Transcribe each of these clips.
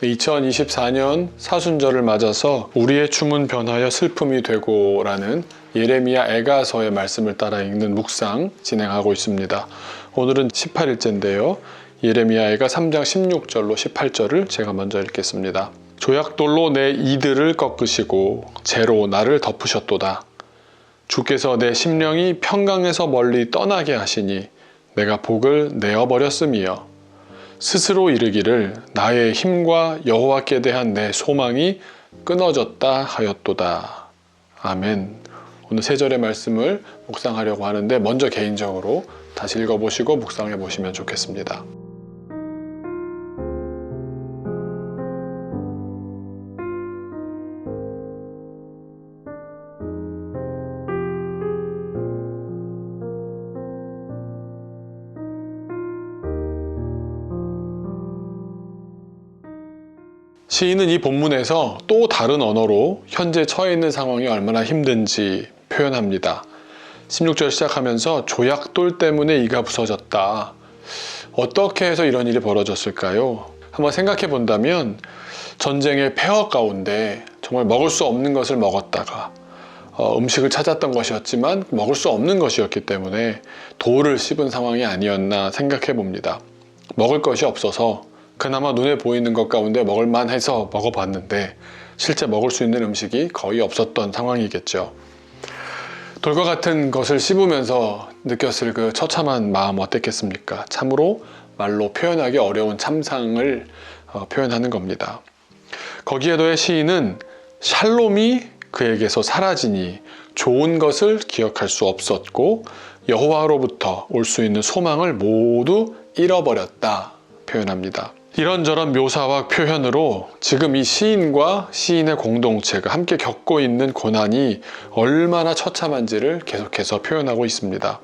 2024년 사순절을 맞아서 우리의 춤은 변하여 슬픔이 되고 라는 예레미야 애가서의 말씀을 따라 읽는 묵상 진행하고 있습니다. 오늘은 18일째인데요. 예레미야 애가 3장 16절로 18절을 제가 먼저 읽겠습니다. 조약돌로 내 이들을 꺾으시고 재로 나를 덮으셨도다. 주께서 내 심령이 평강에서 멀리 떠나게 하시니 내가 복을 내어버렸음이여. 스스로 이르기를 나의 힘과 여호와께 대한 내 소망이 끊어졌다 하였도다. 아멘. 오늘 세 절의 말씀을 묵상하려고 하는데 먼저 개인적으로 다시 읽어보시고 묵상해 보시면 좋겠습니다. 시인은 이 본문에서 또 다른 언어로 현재 처해 있는 상황이 얼마나 힘든지 표현합니다. 16절 시작하면서 조약돌 때문에 이가 부서졌다. 어떻게 해서 이런 일이 벌어졌을까요? 한번 생각해 본다면 전쟁의 폐허 가운데 정말 먹을 수 없는 것을 먹었다가 음식을 찾았던 것이었지만 먹을 수 없는 것이었기 때문에 돌을 씹은 상황이 아니었나 생각해 봅니다. 먹을 것이 없어서 그나마 눈에 보이는 것 가운데 먹을만 해서 먹어봤는데 실제 먹을 수 있는 음식이 거의 없었던 상황이겠죠. 돌과 같은 것을 씹으면서 느꼈을 그 처참한 마음 어땠겠습니까? 참으로 말로 표현하기 어려운 참상을 표현하는 겁니다. 거기에 더해 시인은 샬롬이 그에게서 사라지니 좋은 것을 기억할 수 없었고 여호와로부터 올 수 있는 소망을 모두 잃어버렸다 표현합니다. 이런저런 묘사와 표현으로 지금 이 시인과 시인의 공동체가 함께 겪고 있는 고난이 얼마나 처참한지를 계속해서 표현하고 있습니다.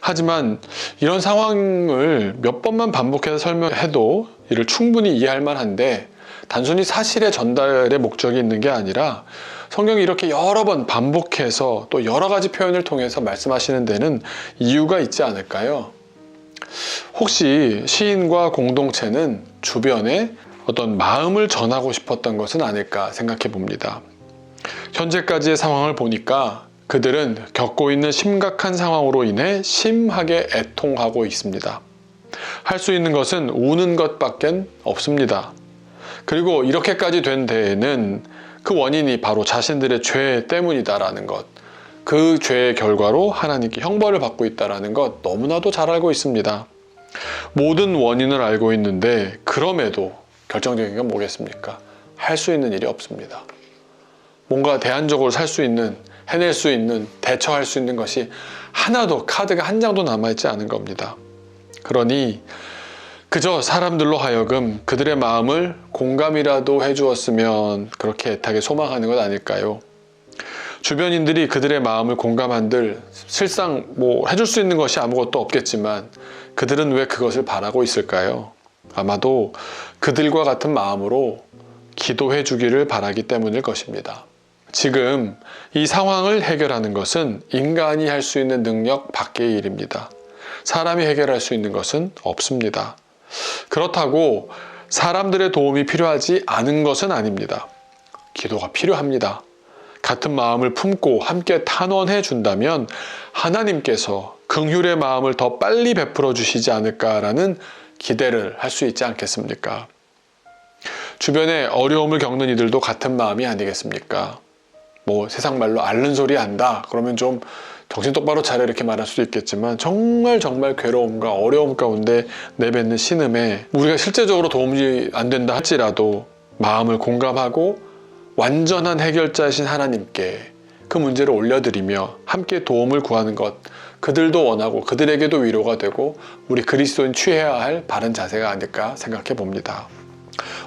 하지만 이런 상황을 몇 번만 반복해서 설명해도 이를 충분히 이해할 만한데 단순히 사실의 전달의 목적이 있는 게 아니라 성경이 이렇게 여러 번 반복해서 또 여러 가지 표현을 통해서 말씀하시는 데는 이유가 있지 않을까요? 혹시 시인과 공동체는 주변에 어떤 마음을 전하고 싶었던 것은 아닐까 생각해 봅니다. 현재까지의 상황을 보니까 그들은 겪고 있는 심각한 상황으로 인해 심하게 애통하고 있습니다. 할 수 있는 것은 우는 것밖엔 없습니다. 그리고 이렇게까지 된 데에는 그 원인이 바로 자신들의 죄 때문이다라는 것, 그 죄의 결과로 하나님께 형벌을 받고 있다는 것 너무나도 잘 알고 있습니다. 모든 원인을 알고 있는데 그럼에도 결정적인 건 뭐겠습니까? 할 수 있는 일이 없습니다. 뭔가 대안적으로 살 수 있는, 해낼 수 있는, 대처할 수 있는 것이 하나도, 카드가 한 장도 남아있지 않은 겁니다. 그러니 그저 사람들로 하여금 그들의 마음을 공감이라도 해주었으면 그렇게 애타게 소망하는 것 아닐까요? 주변인들이 그들의 마음을 공감한들 실상 해줄 수 있는 것이 아무것도 없겠지만 그들은 왜 그것을 바라고 있을까요? 아마도 그들과 같은 마음으로 기도해 주기를 바라기 때문일 것입니다. 지금 이 상황을 해결하는 것은 인간이 할 수 있는 능력 밖의 일입니다. 사람이 해결할 수 있는 것은 없습니다. 그렇다고 사람들의 도움이 필요하지 않은 것은 아닙니다. 기도가 필요합니다. 같은 마음을 품고 함께 탄원해 준다면 하나님께서 긍휼의 마음을 더 빨리 베풀어 주시지 않을까라는 기대를 할 수 있지 않겠습니까? 주변에 어려움을 겪는 이들도 같은 마음이 아니겠습니까? 세상 말로 앓는 소리 한다 그러면 좀 정신 똑바로 차려 이렇게 말할 수도 있겠지만 정말 괴로움과 어려움 가운데 내뱉는 신음에 우리가 실제적으로 도움이 안 된다 할지라도 마음을 공감하고 완전한 해결자이신 하나님께 그 문제를 올려드리며 함께 도움을 구하는 것, 그들도 원하고 그들에게도 위로가 되고 우리 그리스도인 취해야 할 바른 자세가 아닐까 생각해 봅니다.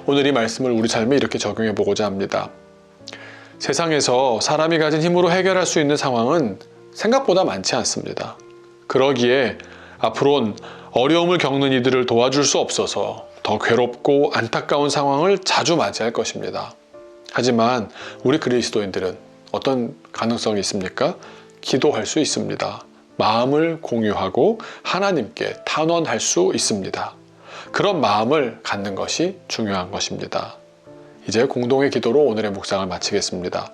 오늘 이 말씀을 우리 삶에 이렇게 적용해 보고자 합니다. 세상에서 사람이 가진 힘으로 해결할 수 있는 상황은 생각보다 많지 않습니다. 그러기에 앞으로는 어려움을 겪는 이들을 도와줄 수 없어서 더 괴롭고 안타까운 상황을 자주 맞이할 것입니다. 하지만 우리 그리스도인들은 어떤 가능성이 있습니까? 기도할 수 있습니다. 마음을 공유하고 하나님께 탄원할 수 있습니다. 그런 마음을 갖는 것이 중요한 것입니다. 이제 공동의 기도로 오늘의 묵상을 마치겠습니다.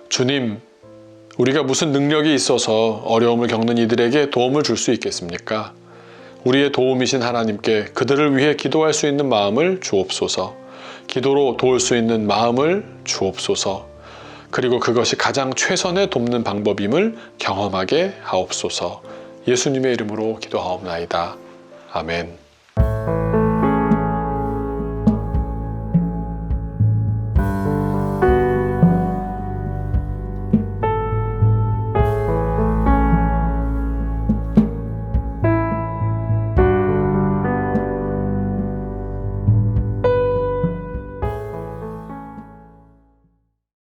주님, 우리가 무슨 능력이 있어서 어려움을 겪는 이들에게 도움을 줄 수 있겠습니까? 우리의 도움이신 하나님께 그들을 위해 기도할 수 있는 마음을 주옵소서. 기도로 도울 수 있는 마음을 주옵소서. 그리고 그것이 가장 최선의 돕는 방법임을 경험하게 하옵소서. 예수님의 이름으로 기도하옵나이다. 아멘.